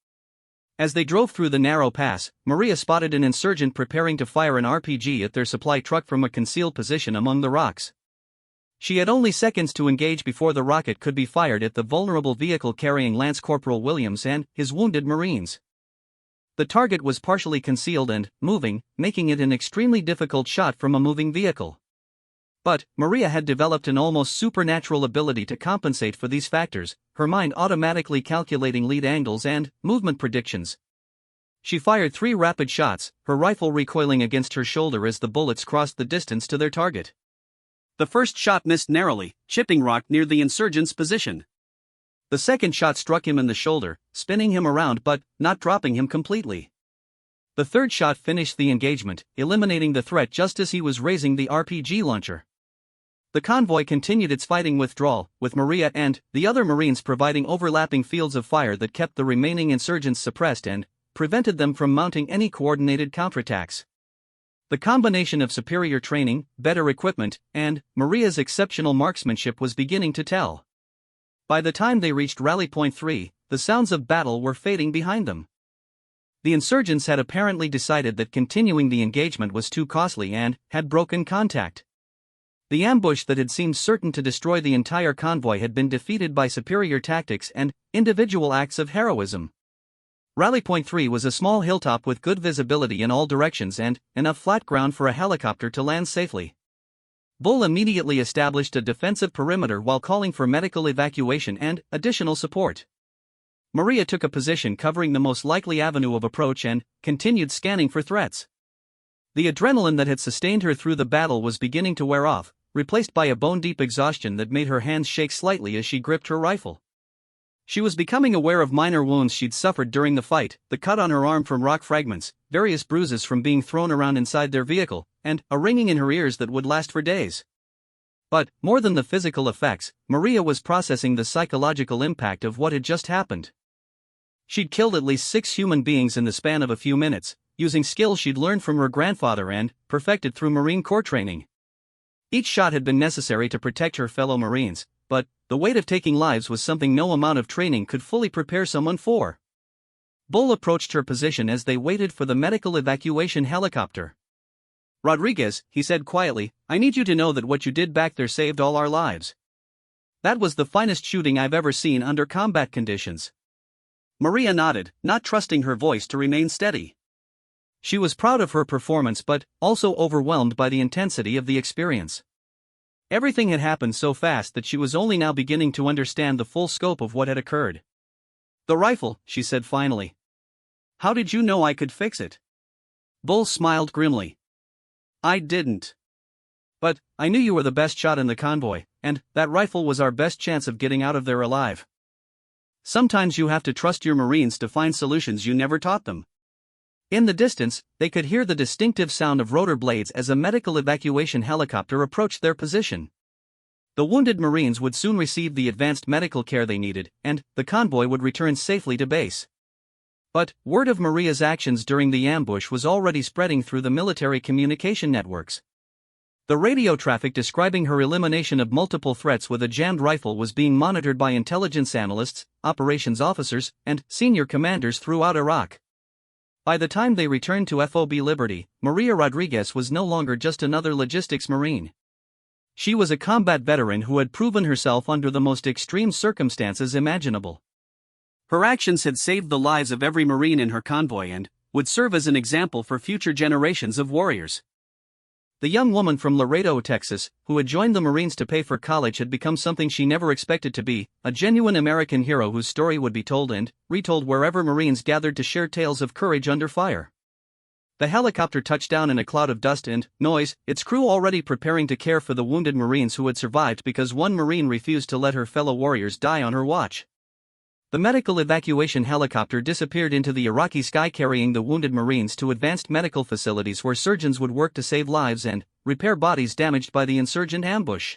As they drove through the narrow pass, Maria spotted an insurgent preparing to fire an RPG at their supply truck from a concealed position among the rocks. She had only seconds to engage before the rocket could be fired at the vulnerable vehicle carrying Lance Corporal Williams and his wounded Marines. The target was partially concealed and moving, making it an extremely difficult shot from a moving vehicle. But Maria had developed an almost supernatural ability to compensate for these factors, her mind automatically calculating lead angles and movement predictions. She fired 3 rapid shots, her rifle recoiling against her shoulder as the bullets crossed the distance to their target. The first shot missed narrowly, chipping rock near the insurgent's position. The second shot struck him in the shoulder, spinning him around but not dropping him completely. The third shot finished the engagement, eliminating the threat just as he was raising the RPG launcher. The convoy continued its fighting withdrawal, with Maria and the other Marines providing overlapping fields of fire that kept the remaining insurgents suppressed and prevented them from mounting any coordinated counterattacks. The combination of superior training, better equipment, and Maria's exceptional marksmanship was beginning to tell. By the time they reached Rally Point 3, the sounds of battle were fading behind them. The insurgents had apparently decided that continuing the engagement was too costly and had broken contact. The ambush that had seemed certain to destroy the entire convoy had been defeated by superior tactics and individual acts of heroism. Rally Point 3 was a small hilltop with good visibility in all directions and enough flat ground for a helicopter to land safely. Bull immediately established a defensive perimeter while calling for medical evacuation and additional support. Maria took a position covering the most likely avenue of approach and continued scanning for threats. The adrenaline that had sustained her through the battle was beginning to wear off, replaced by a bone-deep exhaustion that made her hands shake slightly as she gripped her rifle. She was becoming aware of minor wounds she'd suffered during the fight, the cut on her arm from rock fragments, various bruises from being thrown around inside their vehicle, and a ringing in her ears that would last for days. But, more than the physical effects, Maria was processing the psychological impact of what had just happened. She'd killed at least 6 human beings in the span of a few minutes, using skills she'd learned from her grandfather and perfected through Marine Corps training. Each shot had been necessary to protect her fellow Marines, but the weight of taking lives was something no amount of training could fully prepare someone for. Bull approached her position as they waited for the medical evacuation helicopter. "Rodriguez," he said quietly, "I need you to know that what you did back there saved all our lives. That was the finest shooting I've ever seen under combat conditions." Maria nodded, not trusting her voice to remain steady. She was proud of her performance but also overwhelmed by the intensity of the experience. Everything had happened so fast that she was only now beginning to understand the full scope of what had occurred. "The rifle," she said finally. "How did you know I could fix it?" Bull smiled grimly. "I didn't. But I knew you were the best shot in the convoy, and that rifle was our best chance of getting out of there alive. Sometimes you have to trust your Marines to find solutions you never taught them." In the distance, they could hear the distinctive sound of rotor blades as a medical evacuation helicopter approached their position. The wounded Marines would soon receive the advanced medical care they needed, and the convoy would return safely to base. But word of Maria's actions during the ambush was already spreading through the military communication networks. The radio traffic describing her elimination of multiple threats with a jammed rifle was being monitored by intelligence analysts, operations officers, and senior commanders throughout Iraq. By the time they returned to FOB Liberty, Maria Rodriguez was no longer just another logistics Marine. She was a combat veteran who had proven herself under the most extreme circumstances imaginable. Her actions had saved the lives of every Marine in her convoy and would serve as an example for future generations of warriors. The young woman from Laredo, Texas, who had joined the Marines to pay for college had become something she never expected to be, a genuine American hero whose story would be told and retold wherever Marines gathered to share tales of courage under fire. The helicopter touched down in a cloud of dust and noise, its crew already preparing to care for the wounded Marines who had survived because one Marine refused to let her fellow warriors die on her watch. The medical evacuation helicopter disappeared into the Iraqi sky, carrying the wounded Marines to advanced medical facilities where surgeons would work to save lives and repair bodies damaged by the insurgent ambush.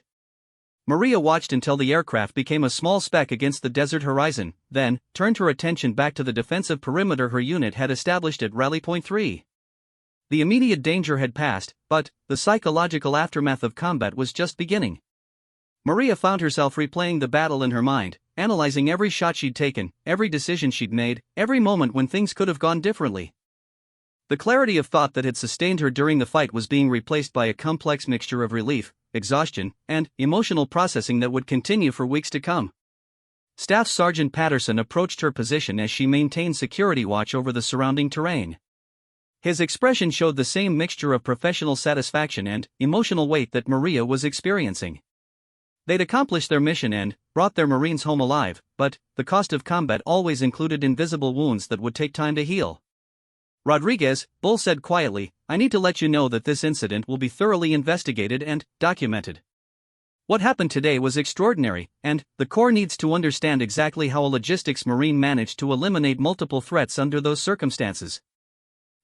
Maria watched until the aircraft became a small speck against the desert horizon, then turned her attention back to the defensive perimeter her unit had established at Rally Point 3. The immediate danger had passed, but the psychological aftermath of combat was just beginning. Maria found herself replaying the battle in her mind, analyzing every shot she'd taken, every decision she'd made, every moment when things could have gone differently. The clarity of thought that had sustained her during the fight was being replaced by a complex mixture of relief, exhaustion, and emotional processing that would continue for weeks to come. Staff Sergeant Patterson approached her position as she maintained security watch over the surrounding terrain. His expression showed the same mixture of professional satisfaction and emotional weight that Maria was experiencing. They'd accomplished their mission and brought their Marines home alive, but the cost of combat always included invisible wounds that would take time to heal. Rodriguez, Bull said quietly, I need to let you know that this incident will be thoroughly investigated and documented. What happened today was extraordinary, and the Corps needs to understand exactly how a logistics Marine managed to eliminate multiple threats under those circumstances.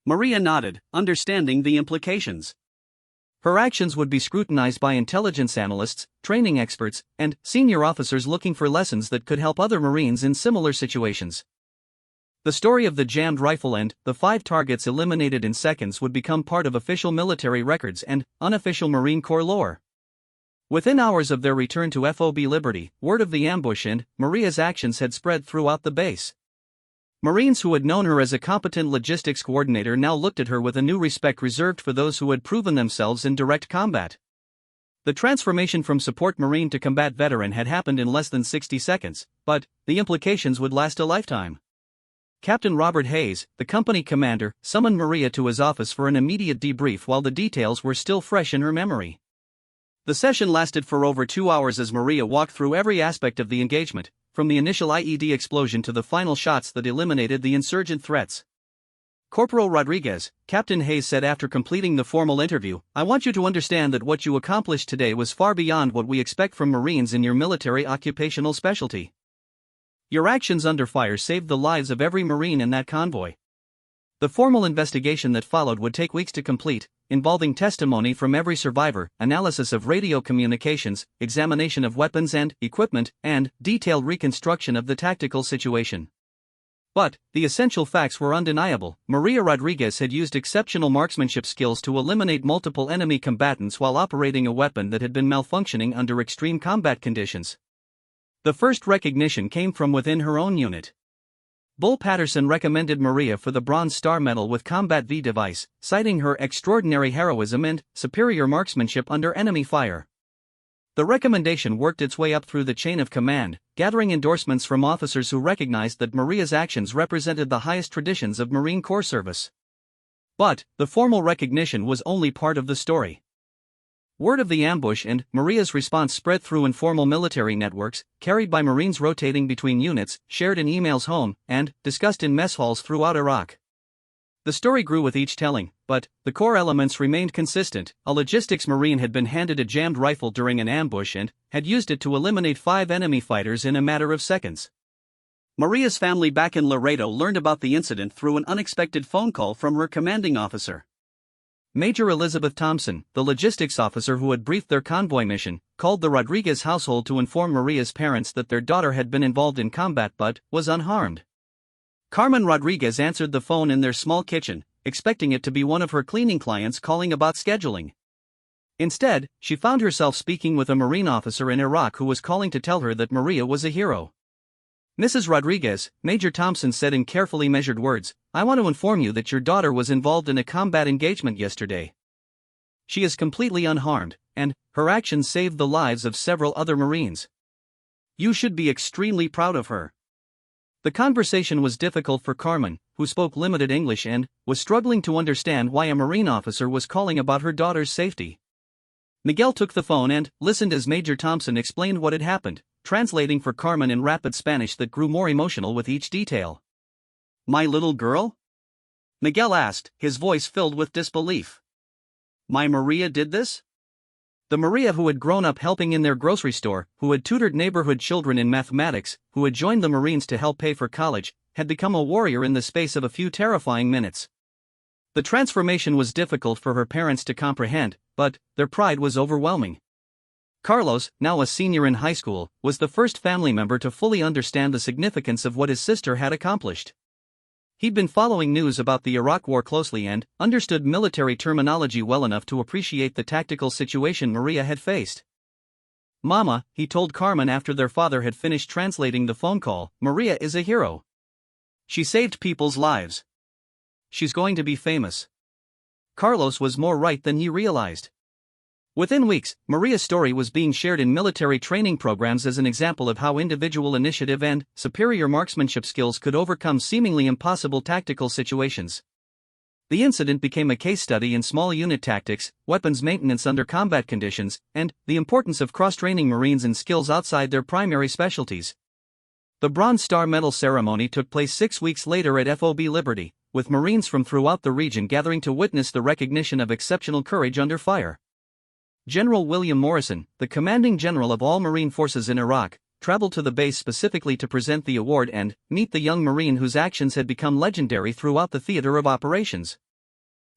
Maria nodded, understanding the implications. Her actions would be scrutinized by intelligence analysts, training experts, and senior officers looking for lessons that could help other Marines in similar situations. The story of the jammed rifle and the 5 targets eliminated in seconds would become part of official military records and unofficial Marine Corps lore. Within hours of their return to FOB Liberty, word of the ambush and Maria's actions had spread throughout the base. Marines who had known her as a competent logistics coordinator now looked at her with a new respect reserved for those who had proven themselves in direct combat. The transformation from support Marine to combat veteran had happened in less than 60 seconds, but the implications would last a lifetime. Captain Robert Hayes, the company commander, summoned Maria to his office for an immediate debrief while the details were still fresh in her memory. The session lasted for over 2 hours as Maria walked through every aspect of the engagement, from the initial IED explosion to the final shots that eliminated the insurgent threats. Corporal Rodriguez, Captain Hayes said after completing the formal interview, I want you to understand that what you accomplished today was far beyond what we expect from Marines in your military occupational specialty. Your actions under fire saved the lives of every Marine in that convoy. The formal investigation that followed would take weeks to complete, involving testimony from every survivor, analysis of radio communications, examination of weapons and equipment, and detailed reconstruction of the tactical situation. But the essential facts were undeniable. Maria Rodriguez had used exceptional marksmanship skills to eliminate multiple enemy combatants while operating a weapon that had been malfunctioning under extreme combat conditions. The first recognition came from within her own unit. Bull Patterson recommended Maria for the Bronze Star Medal with Combat V device, citing her extraordinary heroism and superior marksmanship under enemy fire. The recommendation worked its way up through the chain of command, gathering endorsements from officers who recognized that Maria's actions represented the highest traditions of Marine Corps service. But the formal recognition was only part of the story. Word of the ambush and Maria's response spread through informal military networks, carried by Marines rotating between units, shared in emails home, and discussed in mess halls throughout Iraq. The story grew with each telling, but the core elements remained consistent. A logistics Marine had been handed a jammed rifle during an ambush and had used it to eliminate 5 enemy fighters in a matter of seconds. Maria's family back in Laredo learned about the incident through an unexpected phone call from her commanding officer. Major Elizabeth Thompson, the logistics officer who had briefed their convoy mission, called the Rodriguez household to inform Maria's parents that their daughter had been involved in combat but was unharmed. Carmen Rodriguez answered the phone in their small kitchen, expecting it to be one of her cleaning clients calling about scheduling. Instead, she found herself speaking with a Marine officer in Iraq who was calling to tell her that Maria was a hero. Mrs. Rodriguez, Major Thompson said in carefully measured words, I want to inform you that your daughter was involved in a combat engagement yesterday. She is completely unharmed, and her actions saved the lives of several other Marines. You should be extremely proud of her. The conversation was difficult for Carmen, who spoke limited English and was struggling to understand why a Marine officer was calling about her daughter's safety. Miguel took the phone and listened as Major Thompson explained what had happened, translating for Carmen in rapid Spanish that grew more emotional with each detail. My little girl? Miguel asked, his voice filled with disbelief. My Maria did this? The Maria who had grown up helping in their grocery store, who had tutored neighborhood children in mathematics, who had joined the Marines to help pay for college, had become a warrior in the space of a few terrifying minutes. The transformation was difficult for her parents to comprehend, but their pride was overwhelming. Carlos, now a senior in high school, was the first family member to fully understand the significance of what his sister had accomplished. He'd been following news about the Iraq War closely and understood military terminology well enough to appreciate the tactical situation Maria had faced. Mama, he told Carmen after their father had finished translating the phone call, Maria is a hero. She saved people's lives. She's going to be famous. Carlos was more right than he realized. Within weeks, Maria's story was being shared in military training programs as an example of how individual initiative and superior marksmanship skills could overcome seemingly impossible tactical situations. The incident became a case study in small unit tactics, weapons maintenance under combat conditions, and the importance of cross-training Marines in skills outside their primary specialties. The Bronze Star Medal ceremony took place 6 weeks later at FOB Liberty, with Marines from throughout the region gathering to witness the recognition of exceptional courage under fire. General William Morrison, the commanding general of all Marine forces in Iraq, traveled to the base specifically to present the award and meet the young Marine whose actions had become legendary throughout the theater of operations.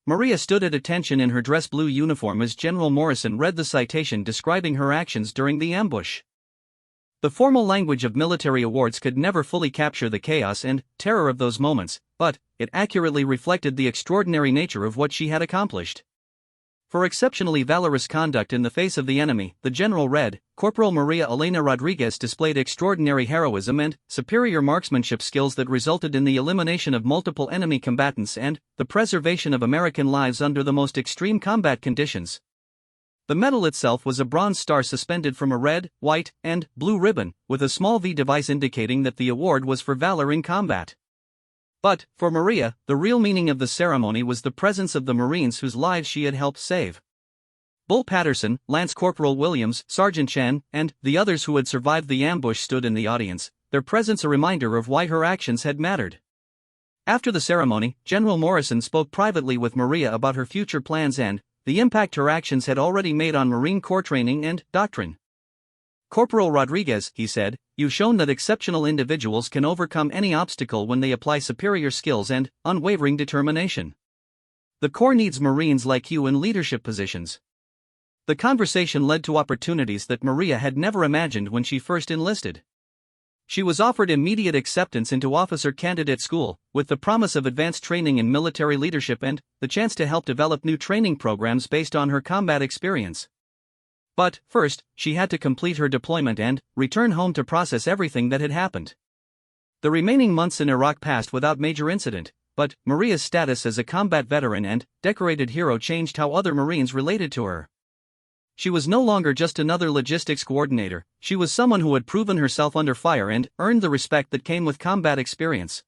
Maria stood at attention in her dress blue uniform as General Morrison read the citation describing her actions during the ambush. The formal language of military awards could never fully capture the chaos and terror of those moments, but it accurately reflected the extraordinary nature of what she had accomplished. For exceptionally valorous conduct in the face of the enemy, the general read, Corporal Maria Elena Rodriguez displayed extraordinary heroism and superior marksmanship skills that resulted in the elimination of multiple enemy combatants and the preservation of American lives under the most extreme combat conditions. The medal itself was a bronze star suspended from a red, white, and blue ribbon, with a small V device indicating that the award was for valor in combat. But, for Maria, the real meaning of the ceremony was the presence of the Marines whose lives she had helped save. Bull Patterson, Lance Corporal Williams, Sergeant Chen, and the others who had survived the ambush stood in the audience, their presence a reminder of why her actions had mattered. After the ceremony, General Morrison spoke privately with Maria about her future plans and the impact her actions had already made on Marine Corps training and doctrine. Corporal Rodriguez, he said, you've shown that exceptional individuals can overcome any obstacle when they apply superior skills and unwavering determination. The Corps needs Marines like you in leadership positions. The conversation led to opportunities that Maria had never imagined when she first enlisted. She was offered immediate acceptance into officer candidate school, with the promise of advanced training in military leadership and the chance to help develop new training programs based on her combat experience. But, first, she had to complete her deployment and return home to process everything that had happened. The remaining months in Iraq passed without major incident, but Maria's status as a combat veteran and decorated hero changed how other Marines related to her. She was no longer just another logistics coordinator, she was someone who had proven herself under fire and earned the respect that came with combat experience.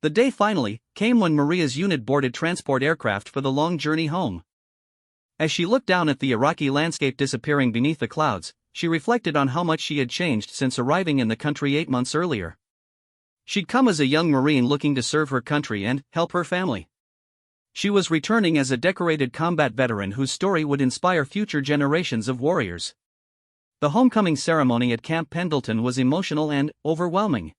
The day finally came when Maria's unit boarded transport aircraft for the long journey home. As she looked down at the Iraqi landscape disappearing beneath the clouds, she reflected on how much she had changed since arriving in the country 8 months earlier. She'd come as a young Marine looking to serve her country and help her family. She was returning as a decorated combat veteran whose story would inspire future generations of warriors. The homecoming ceremony at Camp Pendleton was emotional and overwhelming.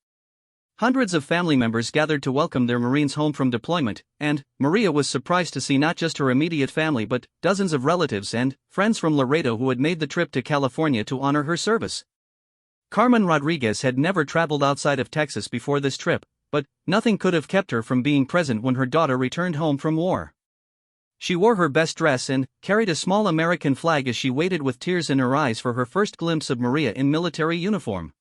Hundreds of family members gathered to welcome their Marines home from deployment, and Maria was surprised to see not just her immediate family but dozens of relatives and friends from Laredo who had made the trip to California to honor her service. Carmen Rodriguez had never traveled outside of Texas before this trip, but nothing could have kept her from being present when her daughter returned home from war. She wore her best dress and carried a small American flag as she waited with tears in her eyes for her first glimpse of Maria in military uniform.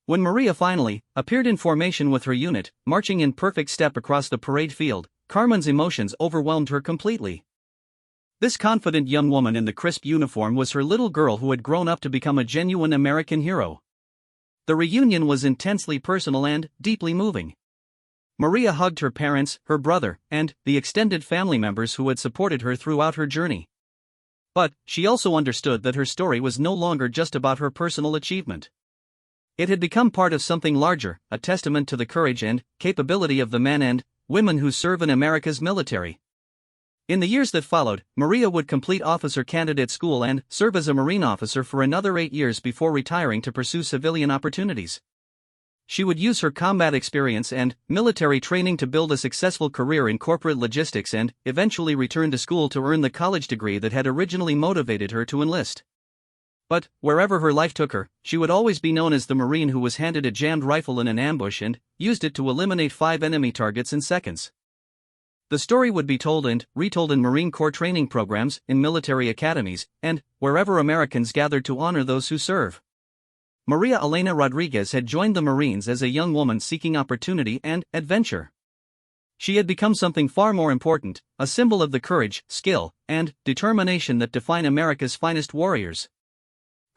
When Maria finally appeared in formation with her unit, marching in perfect step across the parade field, Carmen's emotions overwhelmed her completely. This confident young woman in the crisp uniform was her little girl who had grown up to become a genuine American hero. The reunion was intensely personal and deeply moving. Maria hugged her parents, her brother, and the extended family members who had supported her throughout her journey. But she also understood that her story was no longer just about her personal achievement. It had become part of something larger, a testament to the courage and capability of the men and women who serve in America's military. In the years that followed, Maria would complete officer candidate school and serve as a Marine officer for another 8 years before retiring to pursue civilian opportunities. She would use her combat experience and military training to build a successful career in corporate logistics and eventually return to school to earn the college degree that had originally motivated her to enlist. But, wherever her life took her, she would always be known as the Marine who was handed a jammed rifle in an ambush and used it to eliminate 5 enemy targets in seconds. The story would be told and retold in Marine Corps training programs, in military academies, and wherever Americans gathered to honor those who serve. Maria Elena Rodriguez had joined the Marines as a young woman seeking opportunity and adventure. She had become something far more important, a symbol of the courage, skill, and determination that define America's finest warriors.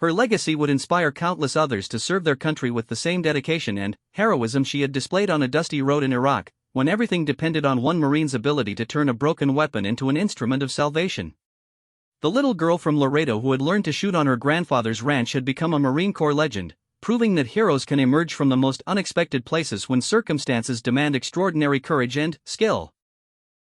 Her legacy would inspire countless others to serve their country with the same dedication and heroism she had displayed on a dusty road in Iraq, when everything depended on one Marine's ability to turn a broken weapon into an instrument of salvation. The little girl from Laredo who had learned to shoot on her grandfather's ranch had become a Marine Corps legend, proving that heroes can emerge from the most unexpected places when circumstances demand extraordinary courage and skill.